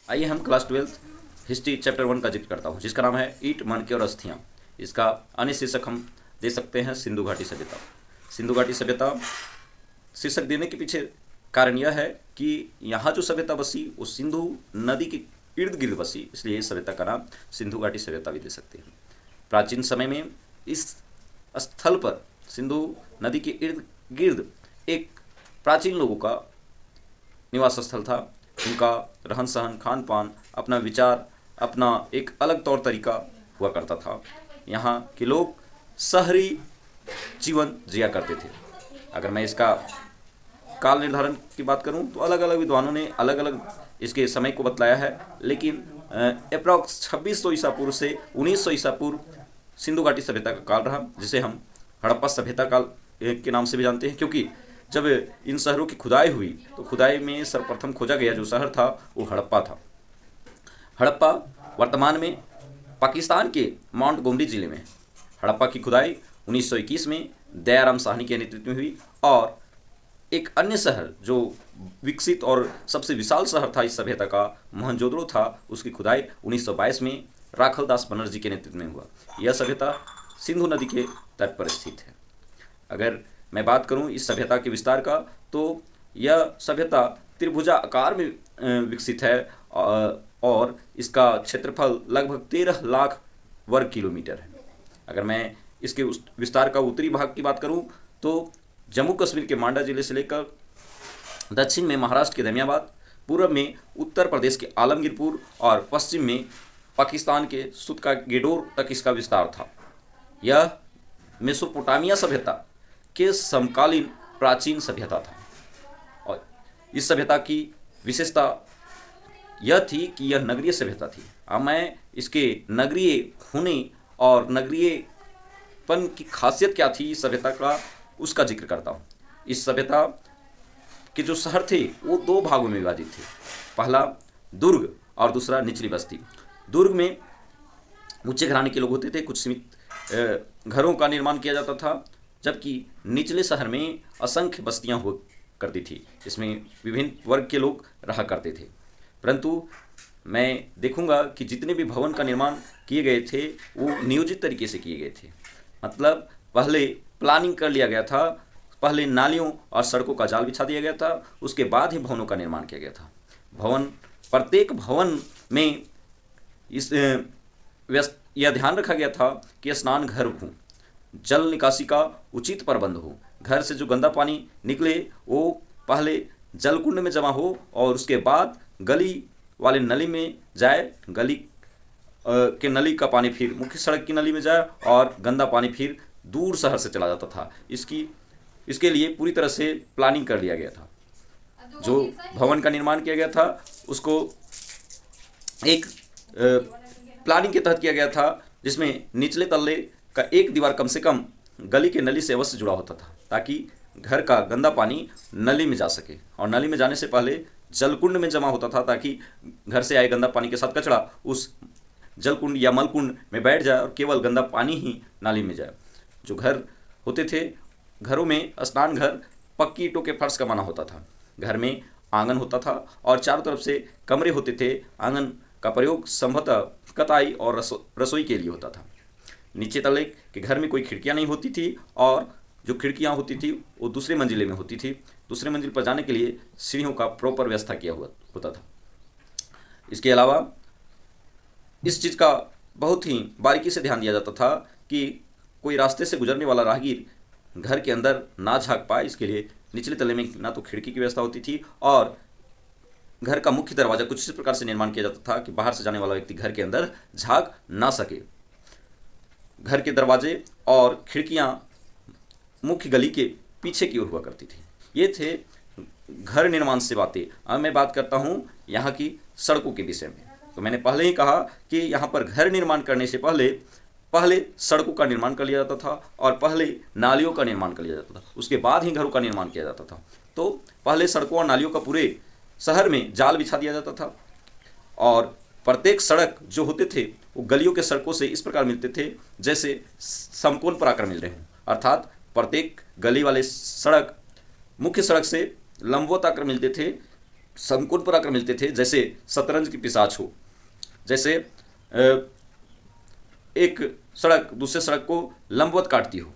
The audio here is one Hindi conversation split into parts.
आइए हम क्लास 12 हिस्ट्री चैप्टर 1 का जिक्र करता हूँ, जिसका नाम है ईंट, मानके और अस्थियाँ। इसका अन्य शीर्षक हम दे सकते हैं सिंधु घाटी सभ्यता। सिंधु घाटी सभ्यता शीर्षक देने के पीछे कारण यह है कि यहाँ जो सभ्यता बसी वो सिंधु नदी के इर्द गिर्द बसी, इसलिए इस सभ्यता का नाम सिंधु घाटी सभ्यता भी दे सकते हैं। प्राचीन समय में इस स्थल पर सिंधु नदी के इर्द गिर्द एक प्राचीन लोगों का निवास स्थल था। उनका रहन सहन, खान पान, अपना विचार, अपना एक अलग तौर तरीका हुआ करता था। यहाँ के लोग शहरी जीवन जिया करते थे। अगर मैं इसका काल निर्धारण की बात करूं तो अलग अलग विद्वानों ने अलग अलग इसके समय को बतलाया है, लेकिन अप्रॉक्स 2600 ईसा पूर्व से 1900 ईसा पूर्व सिंधु घाटी सभ्यता का काल रहा, जिसे हम हड़प्पा सभ्यता काल के नाम से भी जानते हैं। क्योंकि जब इन शहरों की खुदाई हुई तो खुदाई में सर्वप्रथम खोजा गया जो शहर था वो हड़प्पा था। हड़प्पा वर्तमान में पाकिस्तान के माउंट गोमरी जिले में। हड़प्पा की खुदाई 1921 में दयाराम साहनी के नेतृत्व में हुई, और एक अन्य शहर जो विकसित और सबसे विशाल शहर था इस सभ्यता का, मोहनजोदड़ो था, उसकी खुदाई 1922 में राखलदास बनर्जी के नेतृत्व में हुआ। यह सभ्यता सिंधु नदी के तट पर स्थित है। अगर मैं बात करूं इस सभ्यता के विस्तार का, तो यह सभ्यता त्रिभुजा आकार में विकसित है और इसका क्षेत्रफल लगभग 13 लाख वर्ग किलोमीटर है। अगर मैं इसके विस्तार का उत्तरी भाग की बात करूं तो जम्मू कश्मीर के मांडा जिले से लेकर दक्षिण में महाराष्ट्र के दमियाबाद, पूर्व में उत्तर प्रदेश के आलमगीरपुर और पश्चिम में पाकिस्तान के सुतका गेडोर तक इसका विस्तार था। यह मेसोपोटामिया सभ्यता के समकालीन प्राचीन सभ्यता था, और इस सभ्यता की विशेषता यह थी कि यह नगरीय सभ्यता थी। अब मैं इसके नगरीय होने और नगरीयपन की खासियत क्या थी इस सभ्यता का, उसका जिक्र करता हूँ। इस सभ्यता के जो शहर थे वो दो भागों में विभाजित थे। पहला दुर्ग और दूसरा निचली बस्ती। दुर्ग में ऊंचे घराने के लोग होते थे, कुछ सीमित घरों का निर्माण किया जाता था, जबकि निचले शहर में असंख्य बस्तियां हुआ करती थी। इसमें विभिन्न वर्ग के लोग रहा करते थे। परंतु मैं देखूंगा कि जितने भी भवन का निर्माण किए गए थे वो नियोजित तरीके से किए गए थे। मतलब पहले प्लानिंग कर लिया गया था, पहले नालियों और सड़कों का जाल बिछा दिया गया था, उसके बाद ही भवनों का निर्माण किया गया था। प्रत्येक भवन में यह ध्यान रखा गया था कि स्नान घर हो, जल निकासी का उचित प्रबंध हो, घर से जो गंदा पानी निकले वो पहले जल कुंड में जमा हो और उसके बाद गली वाले नली में जाए, गली के नली का पानी फिर मुख्य सड़क की नली में जाए और गंदा पानी फिर दूर शहर से चला जाता था। इसके लिए पूरी तरह से प्लानिंग कर लिया गया था। जो भवन का निर्माण किया गया था उसको एक प्लानिंग के तहत किया गया था, जिसमें निचले तल्ले का एक दीवार कम से कम गली के नली से अवश्य जुड़ा होता था, ताकि घर का गंदा पानी नली में जा सके, और नली में जाने से पहले जलकुंड में जमा होता था, ताकि घर से आए गंदा पानी के साथ कचरा उस जलकुंड या मलकुंड में बैठ जाए और केवल गंदा पानी ही नाली में जाए। जो घर होते थे, घरों में स्नान घर पक्की ईंटों के फर्श का बना होता था। घर में आंगन होता था और चारों तरफ से कमरे होते थे। आंगन का प्रयोग संभवतः कताई और रसोई के लिए होता था। नीचे तले के घर में कोई खिड़कियां नहीं होती थी, और जो खिड़कियां होती थी वो दूसरे मंजिले में होती थी। दूसरे मंजिल पर जाने के लिए सीढ़ियों का प्रॉपर व्यवस्था किया हुआ होता था। इसके अलावा इस चीज़ का बहुत ही बारीकी से ध्यान दिया जाता था कि कोई रास्ते से गुजरने वाला राहगीर घर के अंदर ना झांक पाए। इसके लिए निचले तले में ना तो खिड़की की व्यवस्था होती थी, और घर का मुख्य दरवाजा कुछ इस प्रकार से निर्माण किया जाता था कि बाहर से जाने वाला व्यक्ति घर के अंदर झांक ना सके। घर के दरवाजे और खिड़कियां मुख्य गली के पीछे की ओर हुआ करती थी। ये थे घर निर्माण से बातें। अब मैं बात करता हूं यहाँ की सड़कों के विषय में। तो मैंने पहले ही कहा कि यहाँ पर घर निर्माण करने से पहले सड़कों का निर्माण कर लिया जाता था, और पहले नालियों का निर्माण कर लिया जाता था, उसके बाद ही घरों का निर्माण किया जाता था। तो पहले सड़कों और नालियों का पूरे शहर में जाल बिछा दिया जाता था, और प्रत्येक सड़क जो होते थे वो गलियों के सड़कों से इस प्रकार मिलते थे जैसे समकोण पर आकर मिल रहे हों। अर्थात प्रत्येक गली वाले सड़क मुख्य सड़क से लंबवत आकर मिलते थे, संकुल पर आकर मिलते थे, जैसे शतरंज की पिशाच हो, जैसे एक सड़क दूसरे सड़क को लंबवत काटती हो,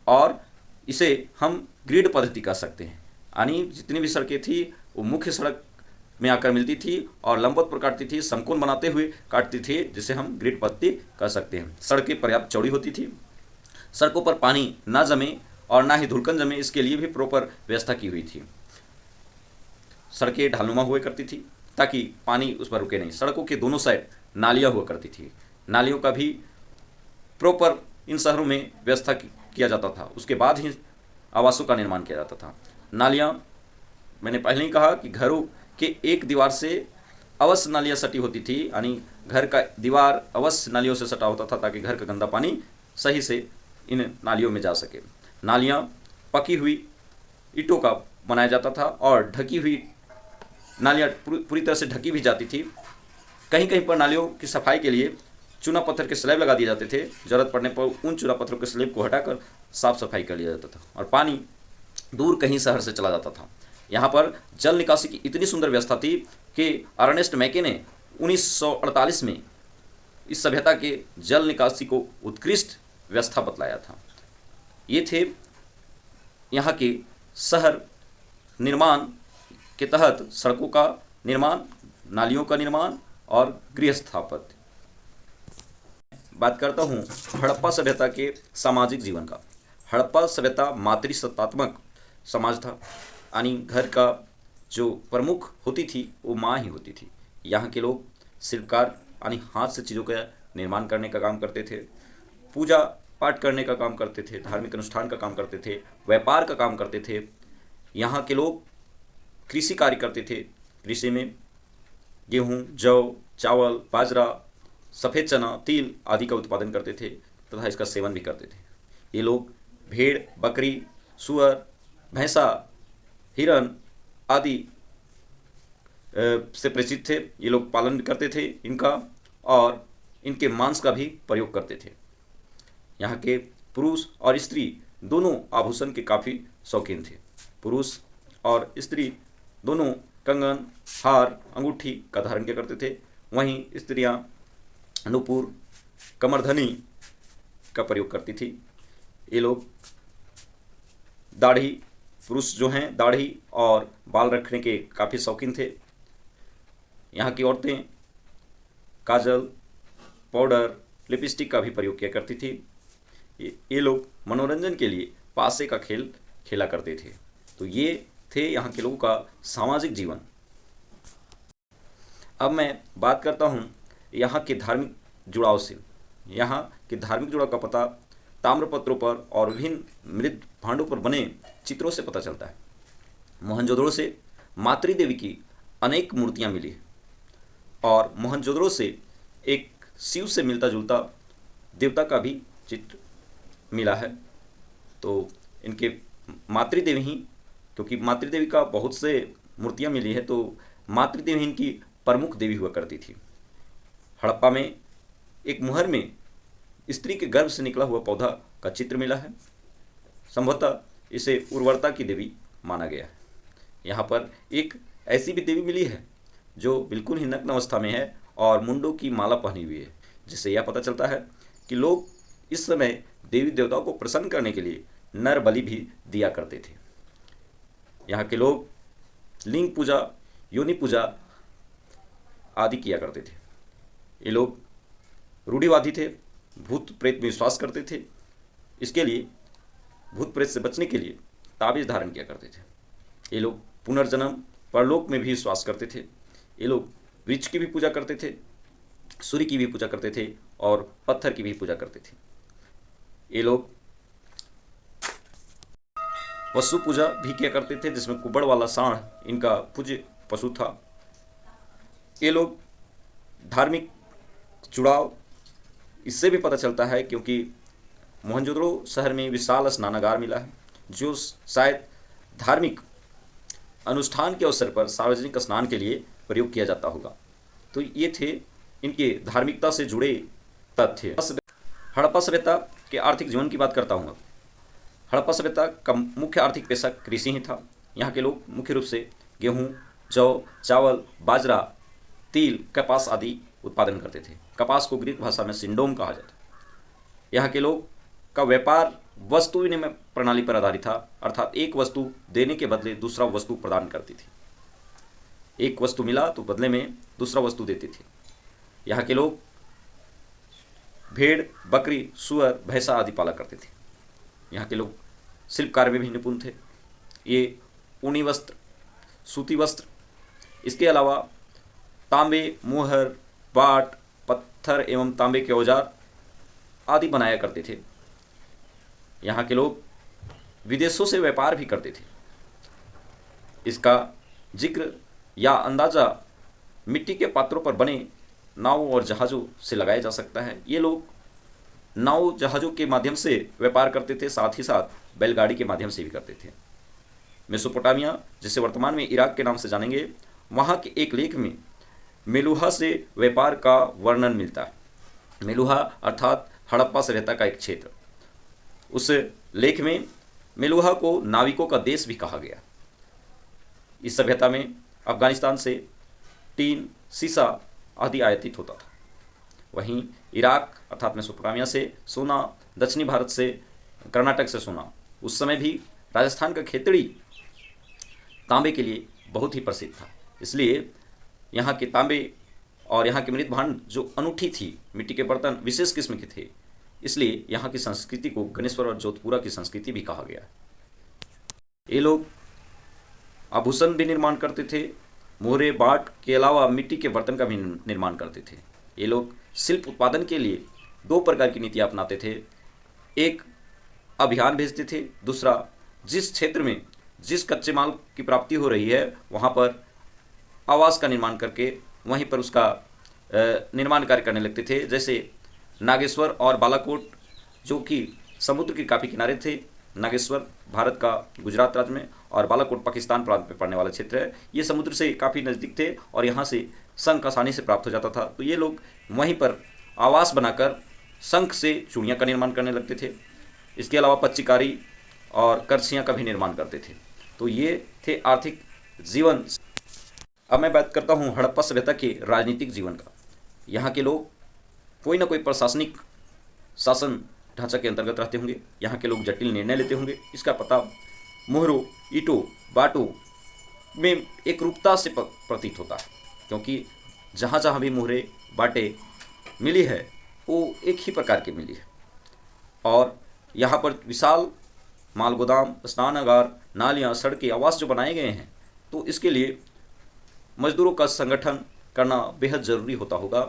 और इसे हम ग्रिड पद्धति कह सकते हैं। यानी जितनी भी सड़कें थी वो मुख्य सड़क में आकर मिलती थी और लंबवत पर काटती थी, समकोण बनाते हुए काटती थी, जिसे हम ग्रिड पद्धति कह सकते हैं। सड़कें पर्याप्त चौड़ी होती थी, सड़कों पर पानी ना जमे और ना ही धूलकण जमे, इसके लिए भी प्रॉपर व्यवस्था की हुई थी। सड़कें ढालनुमा हुआ करती थी ताकि पानी उस पर रुके नहीं। सड़कों के दोनों साइड नालियाँ हुआ करती थी, नालियों का भी प्रॉपर इन शहरों में व्यवस्था किया जाता था। उसके बाद ही आवासों का निर्माण किया जाता था। नालियाँ, मैंने पहले ही कहा कि घरों के एक दीवार से अवश्य नालियाँ सटी होती थी, यानी घर का दीवार अवश्य नालियों से सटा होता था ताकि घर का गंदा पानी सही से इन नालियों में जा सके। नालियाँ पकी हुई ईंटों का बनाया जाता था और ढकी हुई नालियाँ पूरी तरह से ढकी भी जाती थी। कहीं कहीं पर नालियों की सफाई के लिए चूना पत्थर के स्लैब लगा दिए जाते थे। जरूरत पड़ने पर उन चूना पत्थरों के स्लैब को हटाकर साफ सफाई कर लिया जाता था और पानी दूर कहीं शहर से चला जाता था। यहाँ पर जल निकासी की इतनी सुंदर व्यवस्था थी कि अर्नेस्ट मैके ने 1948 में इस सभ्यता के जल निकासी को उत्कृष्ट व्यवस्था बतलाया था। ये थे यहाँ के शहर निर्माण के तहत सड़कों का निर्माण, नालियों का निर्माण और गृह स्थापत्य। बात करता हूँ हड़प्पा सभ्यता के सामाजिक जीवन का। हड़प्पा सभ्यता मातृसत्तात्मक समाज था, यानी घर का जो प्रमुख होती थी वो माँ ही होती थी। यहाँ के लोग शिल्पकार यानी हाथ से चीज़ों का निर्माण करने का काम करते थे, पूजा पाठ करने का काम करते थे, धार्मिक अनुष्ठान का काम करते थे, व्यापार का काम करते थे। यहाँ के लोग कृषि कार्य करते थे। कृषि में गेहूँ, जौ, चावल, बाजरा, सफ़ेद चना, तिल आदि का उत्पादन करते थे तथा इसका सेवन भी करते थे। ये लोग भेड़, बकरी, सुअर, भैंसा, हिरन आदि से परिचित थे। ये लोग पालन भी करते थे इनका और इनके मांस का भी प्रयोग करते थे। यहाँ के पुरुष और स्त्री दोनों आभूषण के काफ़ी शौकीन थे। पुरुष और स्त्री दोनों कंगन, हार, अंगूठी का धारण किया करते थे। वहीं स्त्रियाँ नूपुर, कमरधनी का प्रयोग करती थी। ये लोग दाढ़ी, पुरुष जो हैं दाढ़ी और बाल रखने के काफ़ी शौकीन थे। यहाँ की औरतें काजल, पाउडर, लिपस्टिक का भी प्रयोग किया करती थी। ये लोग मनोरंजन के लिए पासे का खेल खेला करते थे। तो ये थे यहाँ के लोगों का सामाजिक जीवन। अब मैं बात करता हूँ यहाँ के धार्मिक जुड़ाव से। यहाँ के धार्मिक जुड़ाव का पता ताम्रपत्रों पर और विभिन्न मृत भांडों पर बने चित्रों से पता चलता है। मोहनजोदड़ो से मातृदेवी की अनेक मूर्तियाँ मिली और मोहनजोदड़ो से एक शिव से मिलता जुलता देवता का भी चित्र मिला है। तो इनके मातृदेवी ही, क्योंकि मातृदेवी का बहुत से मूर्तियाँ मिली है, तो मातृदेवी इनकी प्रमुख देवी हुआ करती थी। हड़प्पा में एक मुहर में स्त्री के गर्भ से निकला हुआ पौधा का चित्र मिला है। संभवतः इसे उर्वरता की देवी माना गया है। यहाँ पर एक ऐसी भी देवी मिली है जो बिल्कुल ही नग्न अवस्था में है और मुंडों की माला पहनी हुई है, जिससे यह पता चलता है कि लोग इस समय देवी देवताओं को प्रसन्न करने के लिए नर बलि भी दिया करते थे। यहाँ के लोग लिंग पूजा, योनि पूजा आदि किया करते थे। ये लोग रूढ़िवादी थे, भूत प्रेत में विश्वास करते थे। इसके लिए भूत प्रेत से बचने के लिए ताबीज धारण किया करते थे। ये लोग पुनर्जन्म, परलोक में भी विश्वास करते थे। ये लोग वृक्ष की भी पूजा करते थे, सूर्य की भी पूजा करते थे और पत्थर की भी पूजा करते थे। ये लोग पशु पूजा भी किया करते थे, जिसमें कुबड़ वाला सांड इनका पूज्य पशु था। ये लोग धार्मिक जुड़ाव इससे भी पता चलता है क्योंकि मोहनजोदड़ो शहर में विशाल स्नानागार मिला है, जो शायद धार्मिक अनुष्ठान के अवसर पर सार्वजनिक स्नान के लिए प्रयोग किया जाता होगा। तो ये थे इनके धार्मिकता से जुड़े तथ्य। हड़प्पा सभ्यता के आर्थिक जीवन की बात करता हूँ। हड़प्पा सभ्यता का मुख्य आर्थिक पेशा कृषि ही था। यहाँ के लोग मुख्य रूप से गेहूँ, जौ, चावल, बाजरा, तिल, कपास आदि उत्पादन करते थे। कपास को ग्रीक भाषा में सिंडोम कहा जाता है। यहाँ के लोग का व्यापार वस्तु विनिमय प्रणाली पर आधारित था, अर्थात एक वस्तु देने के बदले दूसरा वस्तु प्रदान करती थी। एक वस्तु मिला तो बदले में दूसरा वस्तु देते थे। यहाँ के लोग भेड़, बकरी, सुअर, भैंसा आदि पाला करते थे। यहाँ के लोग शिल्प कार्य में भी निपुण थे। ये ऊनी वस्त्र, सूती वस्त्र, इसके अलावा तांबे, मोहर, बाट, पत्थर एवं तांबे के औजार आदि बनाया करते थे। यहाँ के लोग विदेशों से व्यापार भी करते थे। इसका जिक्र या अंदाजा मिट्टी के पात्रों पर बने नाव और जहाज़ों से लगाया जा सकता है। ये लोग नाव जहाज़ों के माध्यम से व्यापार करते थे, साथ ही साथ बैलगाड़ी के माध्यम से भी करते थे। मेसोपोटामिया, जिसे वर्तमान में इराक के नाम से जानेंगे, वहाँ के एक लेख में मेलुहा से व्यापार का वर्णन मिलता है। मेलुहा अर्थात हड़प्पा सभ्यता का एक क्षेत्र। उस लेख में मेलुहा को नाविकों का देश भी कहा गया। इस सभ्यता में अफगानिस्तान से टीन, सीसा आदि आयातित होता था। वहीं इराक अर्थात मेसोपोटामिया से सोना, दक्षिणी भारत से, कर्नाटक से सोना, उस समय भी राजस्थान का खेतड़ी तांबे के लिए बहुत ही प्रसिद्ध था। इसलिए यहाँ के तांबे और यहाँ की मृत भांड जो अनूठी थी, मिट्टी के बर्तन विशेष किस्म के थे, इसलिए यहाँ की संस्कृति को गणेश्वर और जोधपुरा की संस्कृति भी कहा गया। ये लोग आभूषण भी निर्माण करते थे। मोहरे, बाट के अलावा मिट्टी के बर्तन का भी निर्माण करते थे। ये लोग शिल्प उत्पादन के लिए दो प्रकार की नीतियाँ अपनाते थे। एक अभियान भेजते थे, दूसरा जिस क्षेत्र में जिस कच्चे माल की प्राप्ति हो रही है वहाँ पर आवास का निर्माण करके वहीं पर उसका निर्माण कार्य करने लगते थे। जैसे नागेश्वर और बालाकोट जो कि समुद्र के काफ़ी किनारे थे। नागेश्वर भारत का गुजरात राज्य में और बालाकोट पाकिस्तान प्रांत में पड़ने वाला क्षेत्र है। ये समुद्र से काफ़ी नज़दीक थे और यहाँ से शंख आसानी से प्राप्त हो जाता था। तो ये लोग वहीं पर आवास बनाकर शंख से चूड़ियाँ का निर्माण करने लगते थे। इसके अलावा पच्चीकारी और करछियाँ का भी निर्माण करते थे। तो ये थे आर्थिक जीवन। अब मैं बात करता हूँ हड़प्पा सभ्यता के राजनीतिक जीवन का। यहाँ के लोग कोई ना कोई प्रशासनिक शासन ढांचा के अंतर्गत रहते होंगे। यहाँ के लोग जटिल निर्णय लेते होंगे। इसका पता मोहरों, ईंटों, बाटों में एक रूपता से प्रतीत होता है, क्योंकि जहाँ जहाँ भी मोहरे, बाटें मिली है वो एक ही प्रकार की मिली है। और यहाँ पर विशाल माल गोदाम, स्नानागार, नालियाँ, सड़कें, आवास जो बनाए गए हैं, तो इसके लिए मजदूरों का संगठन करना बेहद ज़रूरी होता होगा।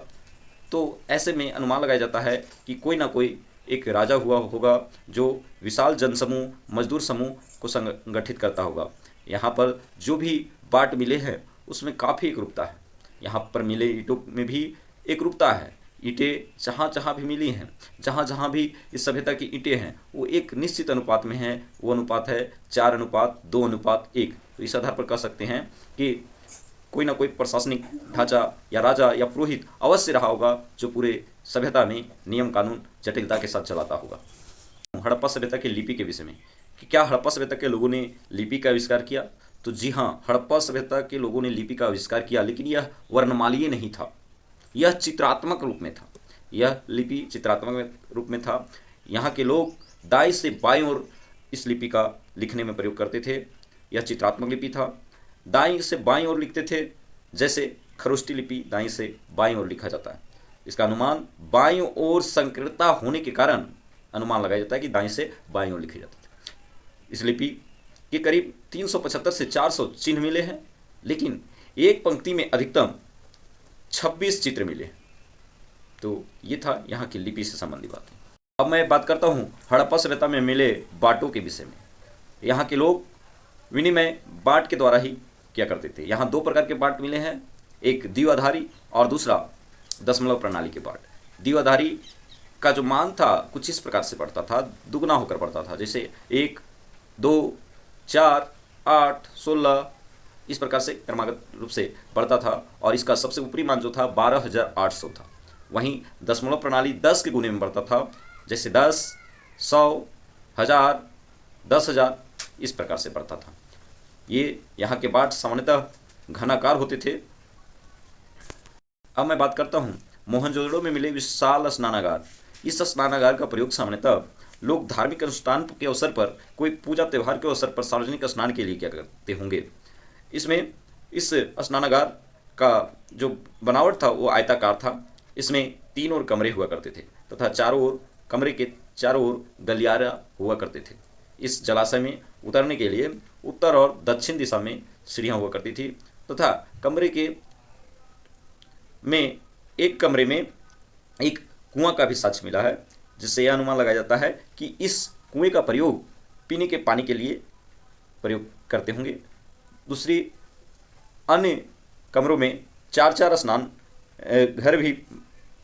तो ऐसे में अनुमान लगाया जाता है कि कोई ना कोई एक राजा हुआ होगा जो विशाल जनसमूह, मजदूर समूह को संगठित करता होगा। यहाँ पर जो भी बाट मिले हैं उसमें काफ़ी एकरूपता है। यहाँ पर मिले ईंटों में भी एकरूपता है। ईंटें जहाँ जहाँ भी मिली हैं, जहाँ जहाँ भी इस सभ्यता की ईंटें हैं, वो एक निश्चित अनुपात में हैं। वो अनुपात है 4:2:1। तो इस आधार पर कह सकते हैं कि कोई ना कोई प्रशासनिक ढांचा या राजा या पुरोहित अवश्य रहा होगा जो पूरे सभ्यता में नियम कानून जटिलता के साथ चलाता होगा। हड़प्पा सभ्यता की लिपि के विषय में कि क्या हड़प्पा सभ्यता के लोगों ने लिपि का आविष्कार किया? तो जी हाँ, हड़प्पा सभ्यता के लोगों ने लिपि का आविष्कार किया, लेकिन यह वर्णमालीय नहीं था, यह चित्रात्मक रूप में था। यह लिपि चित्रात्मक रूप में था। यहाँ के लोग दाएं से बाएं ओर इस लिपि का लिखने में प्रयोग करते थे। यह चित्रात्मक लिपि था। दाएं से बाएं ओर लिखते थे, जैसे खरोष्टी लिपि दाएं से बाएं ओर लिखा जाता है। इसका अनुमान बाएं ओर संकीर्णता होने के कारण अनुमान लगाया जाता है कि दाएं से बाएं ओर लिखी जाती है। इस लिपि के करीब 375 से 400 चिन्ह मिले हैं, लेकिन एक पंक्ति में अधिकतम 26 चित्र मिले। तो ये था यहाँ की लिपि से संबंधित बात। अब मैं बात करता हूँ हड़प्पा सभ्यता में मिले बाटों के विषय में। यहाँ के लोग विनिमय बाट के द्वारा ही किया करते थे। यहाँ दो प्रकार के बाट मिले हैं, एक द्विआधारी और दूसरा दशमलव प्रणाली के बाट। द्विआधारी का जो मान था कुछ इस प्रकार से बढ़ता था, दुगना होकर बढ़ता था, जैसे 1, 2, 4, 8, 16 इस प्रकार से क्रमागत रूप से बढ़ता था। और इसका सबसे ऊपरी मान जो था 12,800 था। वहीं दशमलव प्रणाली 10 के गुने में बढ़ता था, जैसे 10, 100, 1000, 10,000 इस प्रकार से बढ़ता था। ये यहाँ के बाट सामान्यतः घनाकार होते थे। अब मैं बात करता हूँ मोहनजोदड़ो में मिले विशाल स्नानागार। इस स्नानागार का प्रयोग सामान्यतः लोग धार्मिक अनुष्ठान के अवसर पर, कोई पूजा त्यौहार के अवसर पर सार्वजनिक स्नान के लिए क्या करते होंगे। इसमें इस स्नानागार का जो बनावट था वो आयताकार था। इसमें 3 ओर कमरे हुआ करते थे तथा चारों ओर, कमरे के चारों ओर गलियारा हुआ करते थे। इस जलाशय में उतरने के लिए उत्तर और दक्षिण दिशा में सीढ़ियाँ हुआ करती थी तथा कमरे के में एक कमरे में एक कुआं का भी साक्ष्य मिला है, जिससे यह अनुमान लगाया जाता है कि इस कुएं का प्रयोग पीने के पानी के लिए प्रयोग करते होंगे। दूसरी अन्य कमरों में 4-4 स्नान घर भी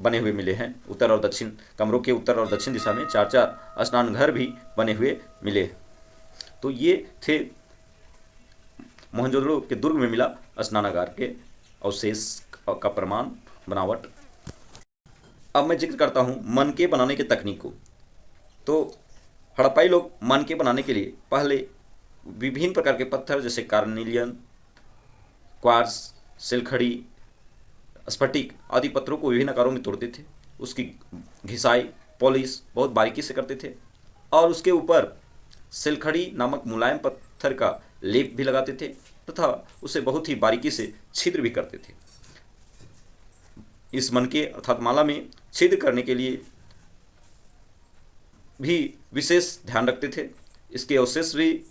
बने हुए मिले हैं। उत्तर और दक्षिण, कमरों के उत्तर और दक्षिण दिशा में 4-4 स्नान घर भी बने हुए मिले। तो ये थे मोहनजोदड़ो के दुर्ग में मिला स्नानागार के अवशेष का प्रमाण, बनावट। अब मैं जिक्र करता हूँ मनके बनाने की तकनीक को। तो हड़प्पाई लोग मनके बनाने के लिए पहले विभिन्न प्रकार के पत्थर जैसे कार्नेलियन, क्वार्ट्ज, सिलखड़ी, स्फटिक आदि पत्थरों को विभिन्न आकारों में तोड़ते थे। उसकी घिसाई, पॉलिश बहुत बारीकी से करते थे और उसके ऊपर सिलखड़ी नामक मुलायम पत्थर का लेप भी लगाते थे तथा उसे बहुत ही बारीकी से छिद्र भी करते थे। इस मनके अर्थात माला में छिद्र करने के लिए भी विशेष ध्यान रखते थे। इसके अवशेष भी,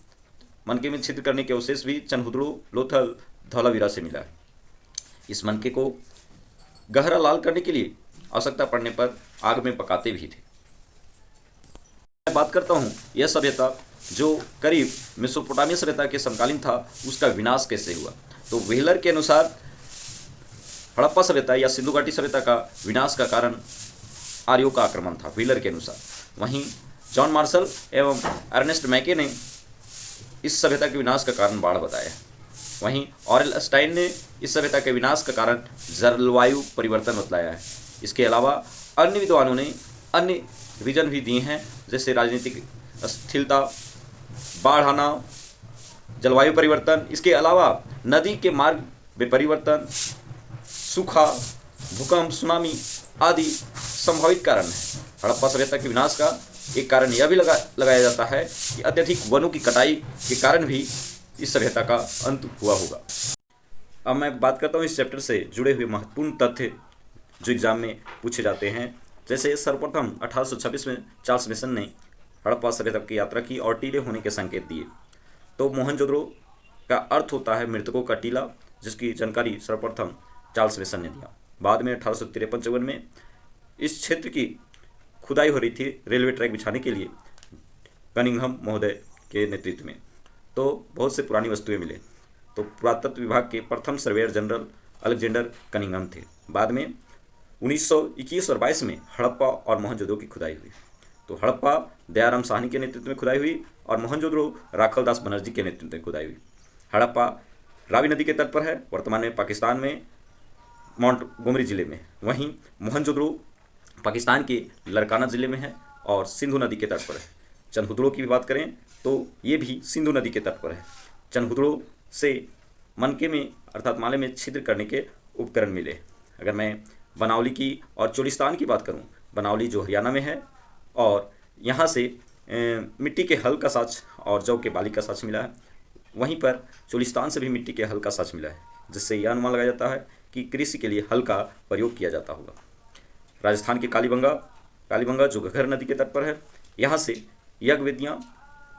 मनके में छिद्र करने के अवशेष भी चनहुदड़ो, लोथल, धौलावीरा से मिला है। इस मनके को गहरा लाल करने के लिए आवश्यकता पड़ने पर आग में पकाते भी थे। मैं बात करता हूँ यह सभ्यता जो करीब मेसोपोटामिया सभ्यता के समकालीन था, उसका विनाश कैसे हुआ। तो व्हीलर के अनुसार हड़प्पा सभ्यता या सिंधु घाटी सभ्यता का विनाश का कारण आर्यों का आक्रमण था, व्हीलर के अनुसार। वहीं जॉन मार्शल एवं अर्नेस्ट मैके ने इस सभ्यता के विनाश का कारण बाढ़ बताया। वहीं ऑरेल स्टाइन ने इस सभ्यता के विनाश का कारण जलवायु परिवर्तन बतलाया है। इसके अलावा अन्य विद्वानों ने अन्य रीजन भी दिए हैं, जैसे राजनीतिक अस्थिरता, बाढ़ आना, जलवायु परिवर्तन। इसके अलावा नदी के मार्ग में परिवर्तन, सूखा, भूकंप, सुनामी आदि संभावित कारण है। हड़प्पा सभ्यता के विनाश का एक कारण यह भी लगाया जाता है कि अत्यधिक वनों की कटाई के कारण भी इस सभ्यता का अंत हुआ होगा। अब मैं बात करता हूँ इस चैप्टर से जुड़े हुए महत्वपूर्ण तथ्य जो एग्जाम में पूछे जाते हैं। जैसे सर्वप्रथम 1826 में चार्ल्स मेसन ने हड़प्पा सभ्यता की यात्रा की और टीले होने के संकेत दिए। तो मोहनजोदड़ो का अर्थ होता है मृतकों का टीला, जिसकी जानकारी सर्वप्रथम चार्ल्स मेसन ने दिया। बाद में 1853-54 में इस क्षेत्र की खुदाई हो रही थी रेलवे ट्रैक बिछाने के लिए कनिंघम महोदय के नेतृत्व में। तो बहुत से पुरानी वस्तुएं मिले। तो पुरातत्व विभाग के प्रथम सर्वेयर जनरल अलेक्जेंडर कनिंघम थे। बाद में 1921 और 22 में हड़प्पा और मोहनजोदड़ो की खुदाई हुई। तो हड़प्पा दयाराम साहनी के नेतृत्व में खुदाई हुई और मोहनजोदड़ो राखलदास बनर्जी के नेतृत्व में खुदाई हुई। हड़प्पा रावी नदी के तट पर है, वर्तमान में पाकिस्तान में मोंटगोमरी जिले में। वहीं मोहनजोदड़ो पाकिस्तान के लरकाना जिले में है और सिंधु नदी के तट पर है। चनहुदड़ो की भी बात करें तो ये भी सिंधु नदी के तट पर है। चनहुदड़ो से मनके में अर्थात माले में छिद्र करने के उपकरण मिले। अगर मैं बनावली की और चोलिस्तान की बात करूं, बनावली जो हरियाणा में है और यहाँ से मिट्टी के हल का साक्ष्य और जौ के बाली का साक्ष्य मिला है। वहीं पर चोलिस्तान से भी मिट्टी के हल का साक्ष्य मिला है, जिससे यह अनुमान लगाया जाता है कि कृषि के लिए हल का प्रयोग किया जाता होगा। राजस्थान के कालीबंगा जो घग्गर नदी के तट पर है, यहाँ से यज्ञवेदियाँ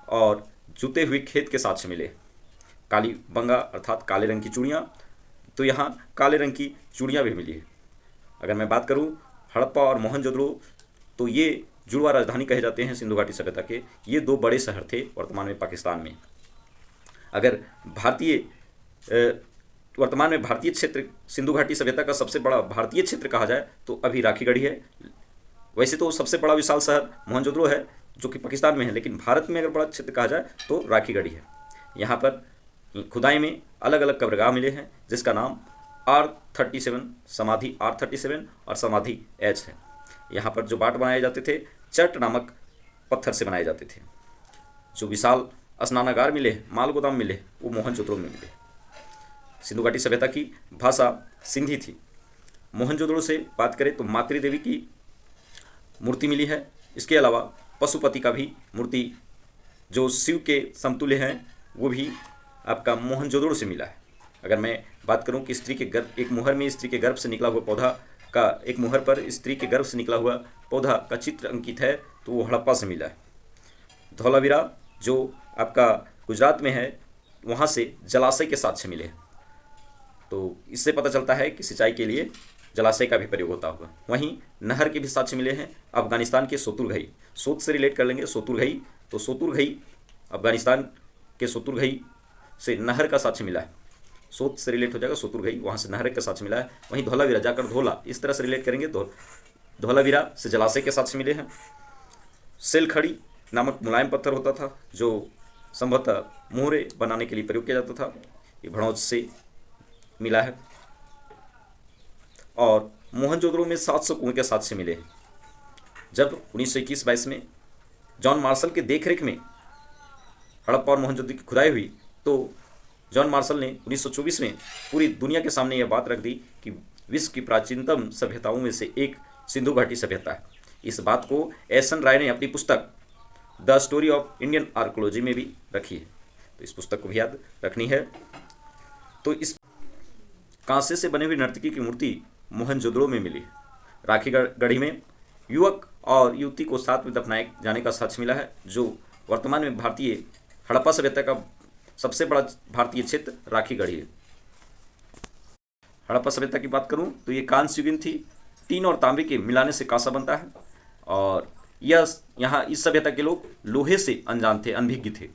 और जुते हुए खेत के साक्ष्य मिले। कालीबंगा अर्थात काले रंग की चूड़ियाँ, तो यहाँ काले रंग की चूड़ियाँ भी मिली है। अगर मैं बात करूँ हड़प्पा और मोहनजोदड़ो, तो ये जुड़वा राजधानी कहे जाते हैं सिंधु घाटी सभ्यता के। ये 2 बड़े शहर थे वर्तमान में पाकिस्तान में। अगर वर्तमान में भारतीय क्षेत्र सिंधु घाटी सभ्यता का सबसे बड़ा भारतीय क्षेत्र कहा जाए तो अभी राखीगढ़ी है। वैसे तो सबसे बड़ा विशाल शहर मोहनजोदड़ो है जो कि पाकिस्तान में है, लेकिन भारत में अगर बड़ा क्षेत्र कहा जाए तो राखीगढ़ी है। यहाँ पर खुदाई में अलग अलग कब्रगाह मिले हैं, जिसका नाम R37 समाधि R37 और समाधि H है। यहाँ पर जो बाट बनाए जाते थे चट नामक पत्थर से बनाए जाते थे। जो विशाल स्नानागार मिले, माल गोदाम मिले, वो मोहनजोदड़ो में मिले। सिंधु घाटी सभ्यता की भाषा सिंधी थी। मोहनजोदड़ो से बात करें तो मातृ देवी की मूर्ति मिली है। इसके अलावा पशुपति का भी मूर्ति जो शिव के समतुल्य हैं वो भी आपका मोहनजोदड़ो से मिला है। अगर मैं बात करूं कि स्त्री के गर्भ, एक मुहर में स्त्री के गर्भ से निकला हुआ पौधा का, एक मुहर पर स्त्री के गर्भ से निकला हुआ पौधा का चित्र अंकित है तो वो हड़प्पा से मिला है। धौलावीरा जो आपका गुजरात में है वहाँ से जलाशय के साक्ष्य मिले हैं, तो इससे पता चलता है कि सिंचाई के लिए जलाशय का भी प्रयोग होता होगा। वहीं नहर के भी साक्ष्य मिले हैं अफगानिस्तान के सोतुरघई, सोत से रिलेट कर लेंगे सोतुरघई, तो सोतुरघई अफगानिस्तान के सोतुरघई से नहर का साक्ष्य मिला है, सोत से रिलेट हो जाएगा सोतुरघई, वहाँ से नहर का साक्ष्य मिला है। वहीं धौलावीरा जाकर धोला, इस तरह से रिलेट करेंगे तो धौलावीरा से जलाशय के साक्ष्य मिले हैं। सेलखड़ी नामक मुलायम पत्थर होता था जो संभवतः मोहरे बनाने के लिए प्रयोग किया जाता था, ये भड़ौज से मिला है। और मोहनजोदड़ो में 700 कुएं के साक्ष्य मिले हैं। जब 1921-22 में जॉन मार्शल के देखरेख में हड़प्पा और मोहनजोदड़ो की खुदाई हुई तो जॉन मार्शल ने 1924 में पूरी दुनिया के सामने यह बात रख दी कि विश्व की प्राचीनतम सभ्यताओं में से एक सिंधु घाटी सभ्यता है। इस बात को एस.एन. राय ने अपनी पुस्तक the story of Indian archaeology में भी रखी है, तो इस पुस्तक को भी याद रखनी है। तो इस कांसे से बने हुई नर्तकी की मूर्ति मोहनजोदड़ो में मिली। राखी गढ़ी में युवक और युवती को साथ में दफनाए जाने का साक्ष्य मिला है, जो वर्तमान में भारतीय हड़प्पा सभ्यता का सबसे बड़ा भारतीय क्षेत्र राखी गढ़ी है। हड़प्पा सभ्यता की बात करूं तो ये कांस्य युगीन थी, टीन और तांबे के मिलाने से कांसा बनता है और यह यहाँ इस सभ्यता के लोग लोहे से अनजान थे, अनभिज्ञ थे।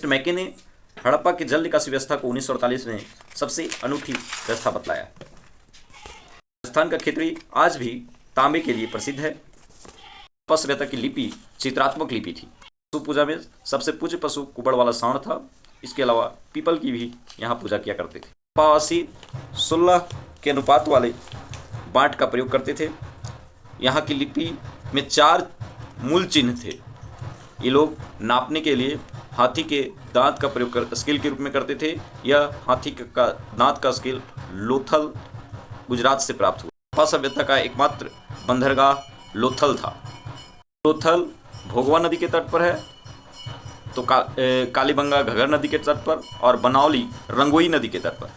मैके ने हड़प्पा के जल निकासी व्यवस्था को 1948 में सबसे अनूठी व्यवस्था बतलाया। राजस्थान का खेतड़ी आज भी तांबे के लिए प्रसिद्ध है। हड़प्पा सभ्यता की लिपि चित्रात्मक लिपि थी। पशु पूजा में सबसे पूज्य पशु कुबड़ वाला सांड था। इसके अलावा पीपल की भी यहाँ पूजा किया करते थे। हड़प्पावासी 16 के अनुपात वाले बांट का प्रयोग करते थे। यहाँ की लिपि में 4 मूल चिन्ह थे। ये लोग नापने के लिए हाथी के दांत का प्रयोग स्केल के रूप में करते थे। यह हाथी का दांत का स्केल लोथल गुजरात से प्राप्त हुआ। हड़प्पा सभ्यता का एकमात्र बंदरगाह लोथल था। लोथल भोगवा नदी के तट पर है, तो कालीबंगा घगर नदी के तट पर और बनावली रंगोई नदी के तट पर।